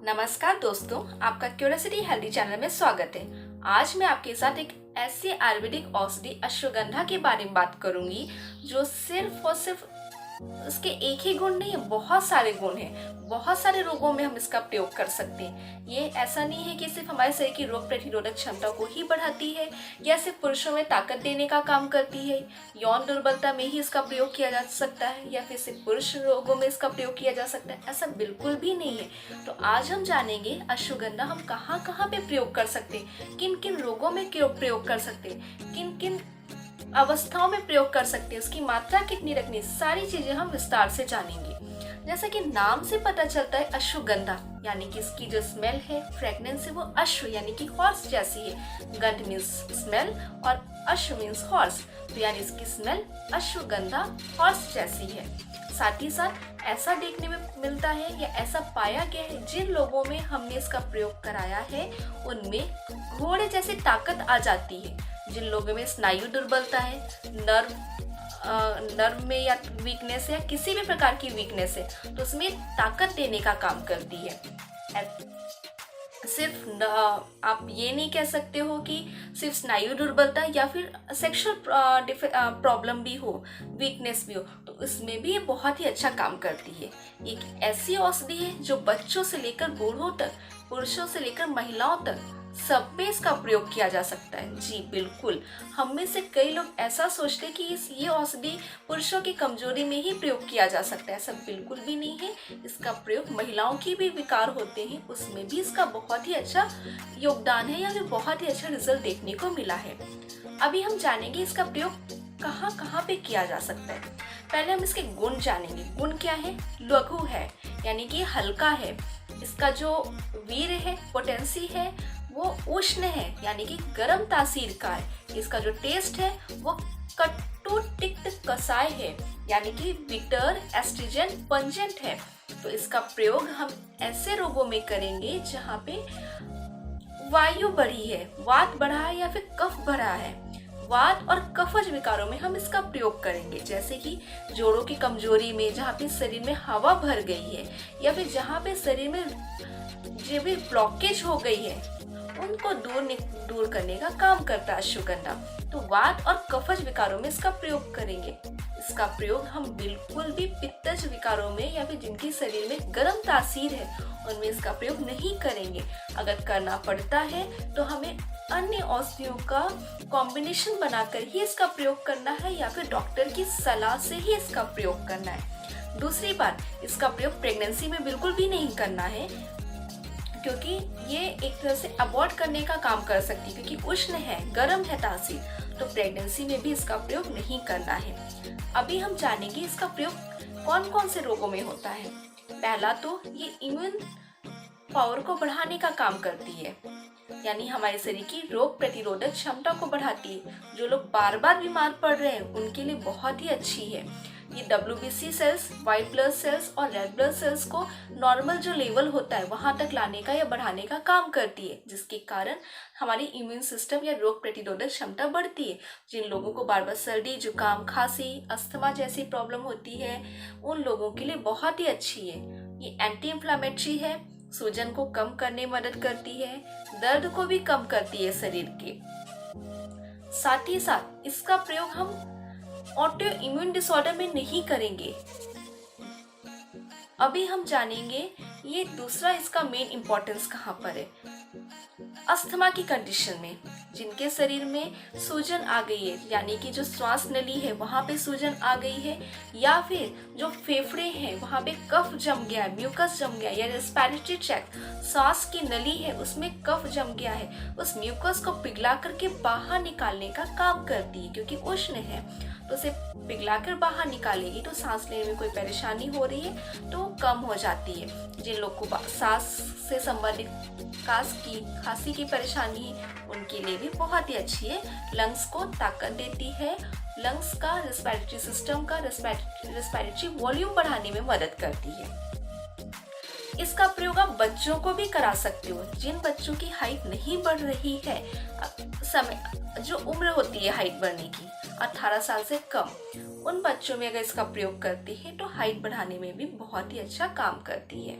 नमस्कार दोस्तों, आपका क्यूरियोसिटी हेल्दी चैनल में स्वागत है। आज मैं आपके साथ एक ऐसी आयुर्वेदिक औषधि अश्वगंधा के बारे में बात करूंगी जो सिर्फ और सिर्फ उसके एक ही गुण नहीं है, बहुत सारे गुण हैं। बहुत सारे रोगों में हम इसका प्रयोग कर सकते हैं। ये ऐसा नहीं है कि सिर्फ हमारे शरीर की रोग प्रतिरोधक क्षमता को ही बढ़ाती है या सिर्फ पुरुषों में ताकत देने का काम करती है। यौन दुर्बलता में ही इसका प्रयोग किया जा सकता है या फिर सिर्फ पुरुष रोगों में इसका प्रयोग किया जा सकता है, ऐसा बिल्कुल भी नहीं है। तो आज हम जानेंगे अश्वगंधा हम कहाँ कहाँ पे प्रयोग कर सकते हैं, किन किन रोगों में प्रयोग कर सकते हैं, किन किन अवस्थाओं में प्रयोग कर सकते हैं, उसकी मात्रा कितनी रखनी, सारी चीजें हम विस्तार से जानेंगे। जैसा कि नाम से पता चलता है, अश्वगंधा यानी कि इसकी जो स्मेल है, फ्रेग्रेंस है, वो अश्व यानी कि हॉर्स जैसी है। गंध मीन्स स्मेल और अश्व मीन्स हॉर्स, तो यानी इसकी स्मेल अश्वगंधा हॉर्स जैसी है। साथ ही साथ ऐसा देखने में मिलता है या ऐसा पाया गया है, जिन लोगों में हमने इसका प्रयोग कराया है उनमें घोड़े जैसी ताकत आ जाती है। जिन लोगों में स्नायु दुर्बलता है, नर्व में या वीकनेस है या किसी भी प्रकार की वीकनेस है, तो उसमें ताकत देने का काम करती है। सिर्फ आप ये नहीं कह सकते हो कि सिर्फ स्नायु दुर्बलता या फिर सेक्सुअल प्रॉब्लम भी हो, वीकनेस भी हो, तो इसमें भी ये बहुत ही अच्छा काम करती है। एक ऐसी औषधि है जो बच्चों से लेकर बूढ़ों तक, पुरुषों से लेकर महिलाओं तक सब में इसका प्रयोग किया जा सकता है। जी बिल्कुल, हम में से कई लोग ऐसा सोचते हैं कि ये औषधि पुरुषों की कमजोरी में ही प्रयोग किया जा सकता है, ऐसा बिल्कुल भी नहीं है। इसका प्रयोग महिलाओं की भी विकार होते हैं, उसमें भी इसका बहुत ही अच्छा योगदान है या फिर बहुत ही अच्छा रिजल्ट देखने को मिला है। अभी हम जानेंगे इसका प्रयोग कहाँ कहाँ पे किया जा सकता है। पहले हम इसके गुण जानेंगे। गुण क्या है? लघु है यानी कि हल्का है। इसका जो वीर्य है, पोटेंसी है, वो उष्ण है यानी कि गर्म तासीर का है। इसका जो टेस्ट है वो कटु तिक्त कसाय है यानी कि बिटर, एस्ट्रिजेंट, पंजेंट है। तो इसका प्रयोग हम ऐसे रोगों में करेंगे जहाँ पे वायु बढ़ी है, वात बढ़ा है या फिर कफ बढ़ा है। वात और कफज विकारों में हम इसका प्रयोग करेंगे, जैसे कि जोड़ों की कमजोरी में, जहाँ पे शरीर में हवा भर गई है या फिर जहाँ पे शरीर में जो भी ब्लॉकेज हो गई है उनको दूर करने का काम करता है अश्वगंधा। तो वात और कफज विकारों में इसका प्रयोग करेंगे। इसका प्रयोग हम बिल्कुल भी पित्तज विकारों में या फिर जिनकी शरीर में गर्म तासीर है उनमें इसका प्रयोग नहीं करेंगे। अगर करना पड़ता है तो हमें अन्य औषधियों का कॉम्बिनेशन बनाकर ही इसका प्रयोग करना है या फिर डॉक्टर की सलाह से ही इसका प्रयोग करना है। दूसरी बात, इसका प्रयोग प्रेगनेंसी में बिल्कुल भी नहीं करना है, क्योंकि ये एक तरह से अवॉइड करने का काम कर सकती है, क्योंकि उष्ण है, गर्म है तासीर, तो प्रेगनेंसी में भी इसका प्रयोग नहीं करना है। अभी हम जानेंगे इसका प्रयोग कौन कौन से रोगों में होता है। पहला तो ये इम्यून पावर को बढ़ाने का काम करती है, यानी हमारे शरीर की रोग प्रतिरोधक क्षमता को बढ़ाती है। जो लोग बार बार बीमार पड़ रहे हैं उनके लिए बहुत ही अच्छी है। ये WBC cells, white blood cells और रेड ब्लड सेल्स को नॉर्मल जो लेवल होता है वहां तक लाने का या बढ़ाने का काम करती है, जिसके कारण हमारी इम्यून सिस्टम या रोग प्रतिरोधक क्षमता बढ़ती है। जिन लोगों को बार बार सर्दी, जुकाम, खांसी, अस्थमा जैसी प्रॉब्लम होती है उन लोगों के लिए बहुत ही अच्छी है। ये एंटी इंफ्लेमेटरी है, सूजन को कम करने में मदद करती है, दर्द को भी कम करती है शरीर के। साथ ही साथ इसका प्रयोग हम ऑटो इम्यून डिसऑर्डर में नहीं करेंगे। अभी हम जानेंगे ये दूसरा इसका मेन इंपॉर्टेंस कहाँ पर है। अस्थमा की कंडीशन में, जिनके शरीर में सूजन आ गई है यानी कि जो श्वास नली है वहां पे सूजन आ गई है, या फिर जो फेफड़े हैं वहां पे कफ जम गया है, म्यूकस जम गया है, या रेस्पिरेटरी ट्रैक्ट, सांस की नली है उसमें कफ जम गया है, उस म्यूकस को पिघला करके बाहर निकालने का काम करती है। क्योंकि उष्ण है तो उसे पिघलाकर बाहर निकालेगी तो सांस लेने में कोई परेशानी हो रही है तो कम हो जाती है। जिन लोग को सांस से संबंधित खांसी की परेशानी है उनके लिए भी बहुत ही अच्छी है। लंग्स को ताकत देती है, लंग्स का, रेस्पिरेटरी सिस्टम का रेस्पिरेटरी वॉल्यूम बढ़ाने में मदद करती है। इसका प्रयोग आप बच्चों को भी करा सकते हो। जिन बच्चों की हाइट नहीं बढ़ रही है, जो उम्र होती है हाइट बढ़ने की 18 साल से कम, उन बच्चों में अगर इसका प्रयोग करते हैं तो हाइट बढ़ाने में भी बहुत ही अच्छा काम करती है।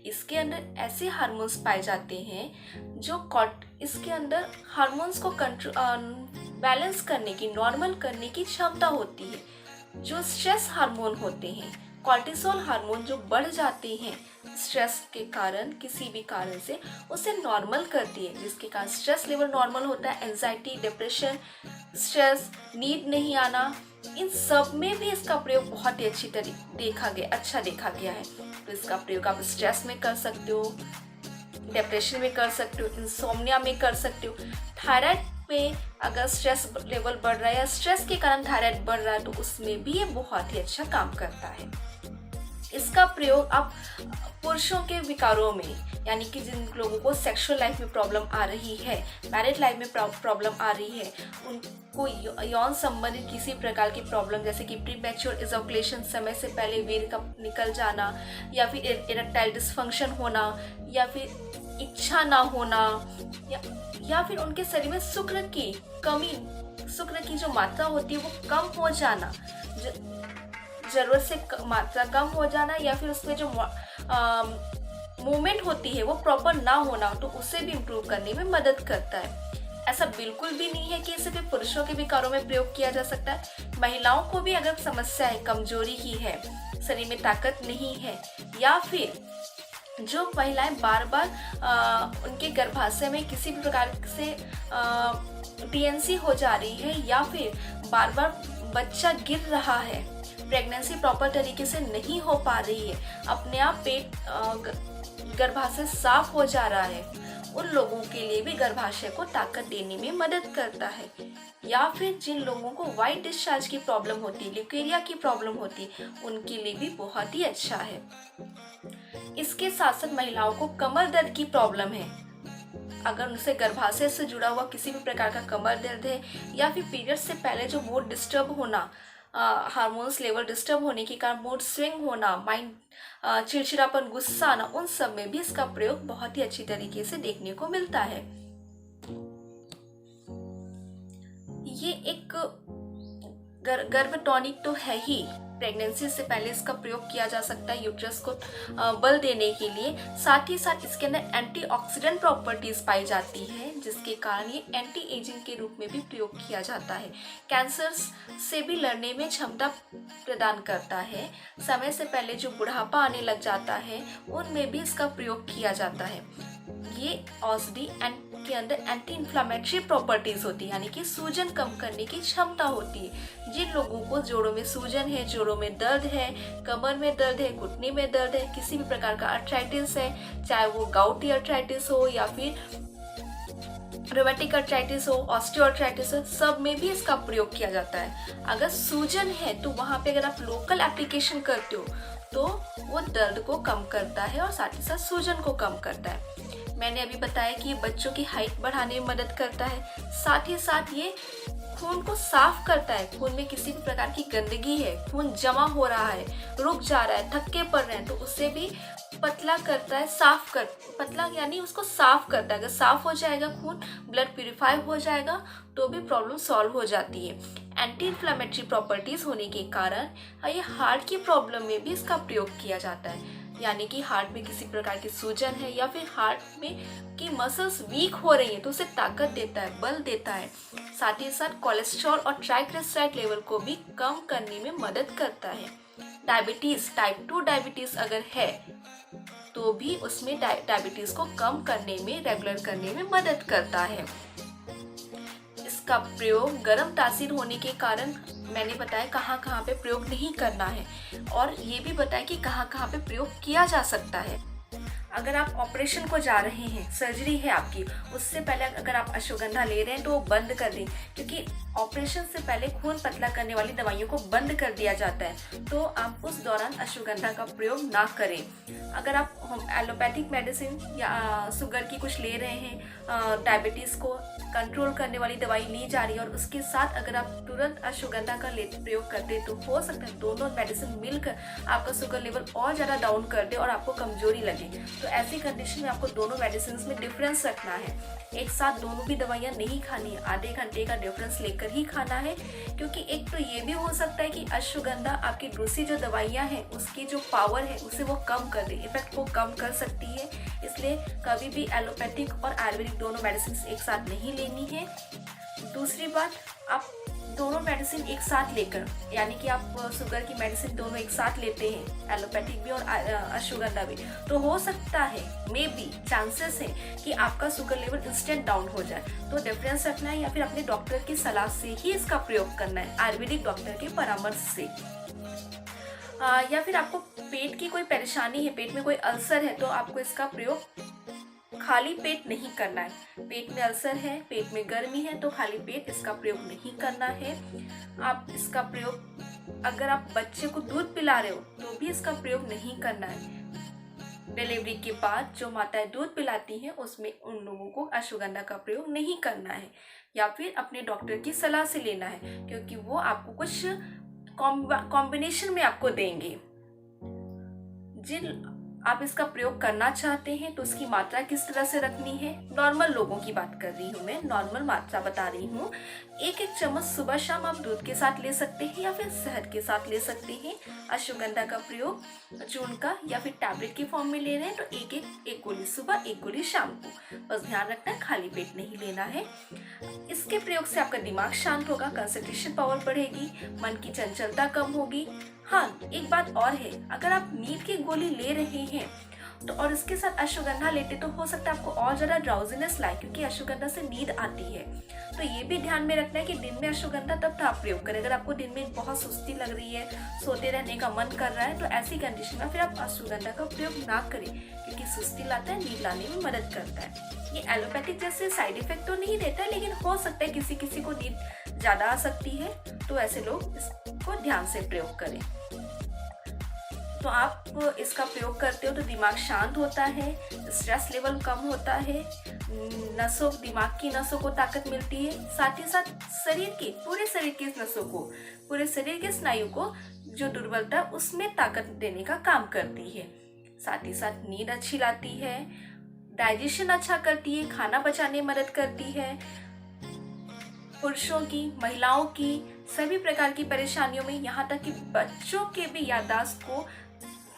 इसके अंदर ऐसे हार्मोन्स पाए जाते हैं जो इसके अंदर हार्मोन्स को बैलेंस करने की, नॉर्मल करने की क्षमता होती है। जो स्ट्रेस हार्मोन होते हैं, कॉर्टिसोल हार्मोन जो बढ़ जाते हैं स्ट्रेस के कारण, किसी भी कारण से, उसे नॉर्मल करती है, जिसके कारण स्ट्रेस लेवल नॉर्मल होता है। एंजाइटी, डिप्रेशन, स्ट्रेस, नींद नहीं आना, इन सब में भी इसका प्रयोग बहुत ही अच्छा देखा गया है। तो इसका प्रयोग आप स्ट्रेस में कर सकते हो, डिप्रेशन में कर सकते हो, इंसोम्निया में कर सकते हो। थायराइड में अगर स्ट्रेस लेवल बढ़ रहा है या स्ट्रेस के कारण थायराइड बढ़ रहा है तो उसमें भी ये बहुत ही अच्छा काम करता है। इसका प्रयोग आप पुरुषों के विकारों में, यानी कि जिन लोगों को सेक्सुअल लाइफ में प्रॉब्लम आ रही है, मैरिड लाइफ में प्रॉब्लम आ रही है, उनको यौन संबंधित किसी प्रकार की प्रॉब्लम जैसे कि प्रीमैच्योर इजैकुलेशन, समय से पहले वीर्य का निकल जाना, या फिर इरेक्टाइल डिसफंक्शन होना, या फिर इच्छा ना होना, या फिर उनके शरीर में शुक्र की कमी, शुक्र की जो मात्रा होती है वो कम हो जाना, जरूरत से मात्रा कम हो जाना, या फिर उसमें जो मूवमेंट होती है वो प्रॉपर ना होना, तो उसे भी इम्प्रूव करने में मदद करता है। ऐसा बिल्कुल भी नहीं है कि इसे सिर्फ पुरुषों के विकारों में प्रयोग किया जा सकता है। महिलाओं को भी अगर समस्या है, कमजोरी की है, शरीर में ताकत नहीं है, या फिर जो महिलाएं बार बार उनके गर्भाशय में किसी भी प्रकार से DNC हो जा रही है, या फिर बार बार बच्चा गिर रहा है, प्रेगनेंसी प्रॉपर तरीके से नहीं हो पा रही है, अपने आप पेट गर्भाशय साफ हो जा रहा है, उन लोगों के लिए भी गर्भाशय को ताकत देने में मदद करता है। या फिर जिन लोगों को वाइट डिस्चार्ज की प्रॉब्लम होती है, ल्यूकेरिया की प्रॉब्लम होती है, उनके लिए भी बहुत ही अच्छा है। इसके साथ साथ महिलाओं को कमर दर्द की प्रॉब्लम है, अगर उनसे गर्भाशय से जुड़ा हुआ किसी भी प्रकार का कमर दर्द है, या फिर पीरियड से पहले जो मूड डिस्टर्ब होना, हार्मोन्स लेवल डिस्टर्ब होने के कारण मूड स्विंग होना, माइंड चिड़चिड़ापन, गुस्सा आना, उन सब में भी इसका प्रयोग बहुत ही अच्छी तरीके से देखने को मिलता है। ये एक गर्भ टॉनिक तो है ही, प्रेगनेंसी से पहले इसका प्रयोग किया जा सकता है यूट्रस को बल देने के लिए। साथ ही साथ इसके अंदर एंटीऑक्सीडेंट प्रॉपर्टीज पाई जाती है, जिसके कारण ये एंटी एजिंग के रूप में भी प्रयोग किया जाता है। कैंसर से भी लड़ने में क्षमता प्रदान करता है। समय से पहले जो बुढ़ापा आने लग जाता है उनमें भी इसका प्रयोग किया जाता है। ये औषधि के अंदर एंटी इन्फ्लामेटरी प्रॉपर्टीज होती है, यानी कि सूजन कम करने की क्षमता होती है। जिन लोगों को जोड़ों में सूजन है, जोड़ों में दर्द है, कमर में दर्द है, घुटने में दर्द है, किसी भी प्रकार का अर्थराइटिस है, चाहे वो गाउटी अर्थराइटिस हो या फिर रोमेटिक अर्थराइटिस हो, ऑस्टियोआर्थराइटिस हो, सब में भी इसका प्रयोग किया जाता है। अगर सूजन है तो वहाँ पे अगर आप लोकल एप्लीकेशन करते हो तो वो दर्द को कम करता है और साथ ही साथ सूजन को कम करता है। मैंने अभी बताया कि ये बच्चों की हाइट बढ़ाने में मदद करता है, साथ ही साथ ये खून को साफ करता है। खून में किसी भी प्रकार की गंदगी है, खून जमा हो रहा है, रुक जा रहा है, थक्के पड़ रहे हैं, तो उसे भी पतला करता है, पतला यानी उसको साफ करता है। अगर साफ हो जाएगा खून, ब्लड प्यूरिफाई हो जाएगा तो भी प्रॉब्लम सॉल्व हो जाती है। एंटी इन्फ्लेमेटरी प्रॉपर्टीज होने के कारण ये हार्ट की प्रॉब्लम में भी इसका प्रयोग किया जाता है, यानी कि हार्ट में किसी प्रकार की सूजन है या फिर हार्ट में की मसल्स वीक हो रही है तो उसे ताकत देता है, बल देता है। साथ ही साथ कोलेस्ट्रॉल और ट्राइग्लिसराइड लेवल को भी कम करने में मदद करता है। डायबिटीज, टाइप 2 डायबिटीज अगर है तो भी उसमें डायबिटीज को कम करने में, रेगुलर करने में मदद करता है। इसका प्रयोग गर्म तासीर होने के कारण मैंने बताया कहाँ कहाँ पे प्रयोग नहीं करना है, और ये भी बताया कि कहाँ कहाँ पे प्रयोग किया जा सकता है। अगर आप ऑपरेशन को जा रहे हैं, सर्जरी है आपकी, उससे पहले अगर आप अश्वगंधा ले रहे हैं तो वो बंद कर दें, क्योंकि ऑपरेशन से पहले खून पतला करने वाली दवाइयों को बंद कर दिया जाता है, तो आप उस दौरान अश्वगंधा का प्रयोग ना करें। अगर आप एलोपैथिक मेडिसिन या शुगर की कुछ ले रहे हैं, डायबिटीज़ को कंट्रोल करने वाली दवाई ली जा रही है और उसके साथ अगर आप तुरंत अश्वगंधा का प्रयोग करते हैं तो हो सकता है दोनों मेडिसिन मिलकर आपका शुगर लेवल और ज़्यादा डाउन कर दे और आपको कमजोरी लगे। तो ऐसी कंडीशन में आपको दोनों मेडिसिन में डिफरेंस रखना है। एक साथ दोनों भी दवाइयाँ नहीं खानी है, आधे घंटे का डिफरेंस लेकर ही खाना है, क्योंकि एक तो ये भी हो सकता है कि अश्वगंधा आपकी दूसरी जो दवाइयाँ हैं उसकी जो पावर है उसे वो कम कर दे, इफेक्ट को कम कर सकती है। इसलिए कभी भी एलोपैथिक और आयुर्वेदिक दोनों मेडिसिन एक साथ नहीं लेनी है। दूसरी बात, आप दोनों मेडिसिन एक साथ लेकर, यानी कि आप शुगर की मेडिसिन दोनों एक साथ लेते हैं, एलोपैथिक भी और अश्वगंधा भी, तो हो सकता है मे बी चांसेस है कि आपका शुगर लेवल इंस्टेंट डाउन हो जाए। तो डिफरेंस रखना है या फिर अपने डॉक्टर की सलाह से ही इसका प्रयोग करना है, आयुर्वेदिक डॉक्टर के परामर्श से। या फिर आपको पेट की कोई परेशानी है, पेट में कोई अल्सर है, तो आपको इसका प्रयोग खाली पेट नहीं करना है। पेट में अल्सर है, पेट में गर्मी है, तो खाली पेट इसका प्रयोग नहीं करना है। आप इसका प्रयोग, अगर आप बच्चे को दूध पिला रहे हो तो भी इसका प्रयोग नहीं करना है। डिलीवरी के बाद जो माताएं दूध पिलाती हैं उसमें उन लोगों को अश्वगंधा का प्रयोग नहीं करना है, या फिर अपने डॉक्टर की सलाह से लेना है, क्योंकि वो आपको कुछ कॉम्बिनेशन में आपको देंगे। जिन आप इसका प्रयोग करना चाहते हैं तो उसकी मात्रा किस तरह से रखनी है, नॉर्मल लोगों की बात कर रही हूँ मैं, नॉर्मल मात्रा बता रही हूँ। 1-1 चम्मच सुबह शाम आप दूध के साथ ले सकते हैं या फिर शहद के साथ ले सकते हैं। अश्वगंधा का प्रयोग चूर्ण का या फिर टैबलेट के फॉर्म में ले रहे हैं तो एक गोली सुबह, 1 गोली शाम को। बस ध्यान रखना है खाली पेट नहीं लेना है। इसके प्रयोग से आपका दिमाग शांत होगा, कंसंट्रेशन पावर बढ़ेगी, मन की चंचलता कम होगी। हाँ, एक बात और है, अगर आप नींद की गोली ले रहे हैं तो और इसके साथ अश्वगंधा लेते तो हो सकता है आपको और ज़्यादा ड्राउजीनेस लाए, क्योंकि अश्वगंधा से नींद आती है। तो ये भी ध्यान में रखना है कि दिन में अश्वगंधा तब आप प्रयोग करें। अगर आपको दिन में बहुत सुस्ती लग रही है, सोते रहने का मन कर रहा है, तो ऐसी कंडीशन में फिर आप अश्वगंधा का प्रयोग ना करें, क्योंकि सुस्ती लाता है, नींद लाने में मदद करता है। ये एलोपैथिक जैसे साइड इफेक्ट तो नहीं देता है, लेकिन हो सकता है किसी किसी को नींद ज़्यादा आ सकती है, तो ऐसे लोग इसको ध्यान से प्रयोग करें। तो आप इसका प्रयोग करते हो तो दिमाग शांत होता है, स्ट्रेस लेवल कम होता है, दिमाग की नसों को ताकत मिलती है, साथ ही साथ पूरे शरीर की नसों को, पूरे शरीर के स्नायु को जो दुर्बलता उसमें ताकत देने का काम करती है। साथ ही साथ नींद अच्छी लाती है, डाइजेशन अच्छा करती है, खाना पचाने में मदद करती है। पुरुषों की, महिलाओं की सभी प्रकार की परेशानियों में, यहाँ तक कि बच्चों के भी याददाश्त को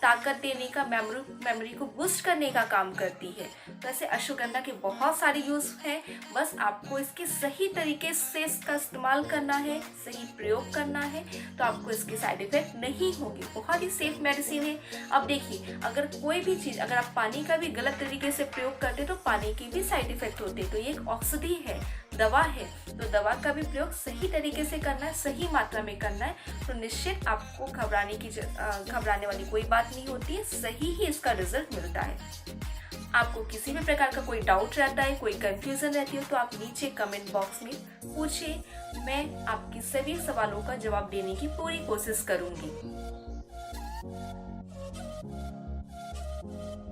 ताकत देने का, मेमोरी को बूस्ट करने का काम करती है। तो ऐसे अश्वगंधा के बहुत सारे यूज हैं, बस आपको इसके सही तरीके से इसका इस्तेमाल करना है, सही प्रयोग करना है, तो आपको इसके साइड इफेक्ट नहीं होंगे। बहुत ही सेफ मेडिसिन है। अब देखिए, अगर कोई भी चीज़, अगर आप पानी का भी गलत तरीके से प्रयोग करते तो पानी के भी साइड इफेक्ट होते हैं। तो ये एक औषधि है, दवा है, तो दवा का भी प्रयोग सही तरीके से करना है, सही मात्रा में करना है, तो निश्चित आपको घबराने वाली कोई बात नहीं होती है, सही ही इसका रिजल्ट मिलता है। आपको किसी भी प्रकार का कोई डाउट रहता है, कोई कंफ्यूजन रहती हो, तो आप नीचे कमेंट बॉक्स में पूछिए, मैं आपकी सभी सवालों का जवाब देने की पूरी कोशिश करूंगी।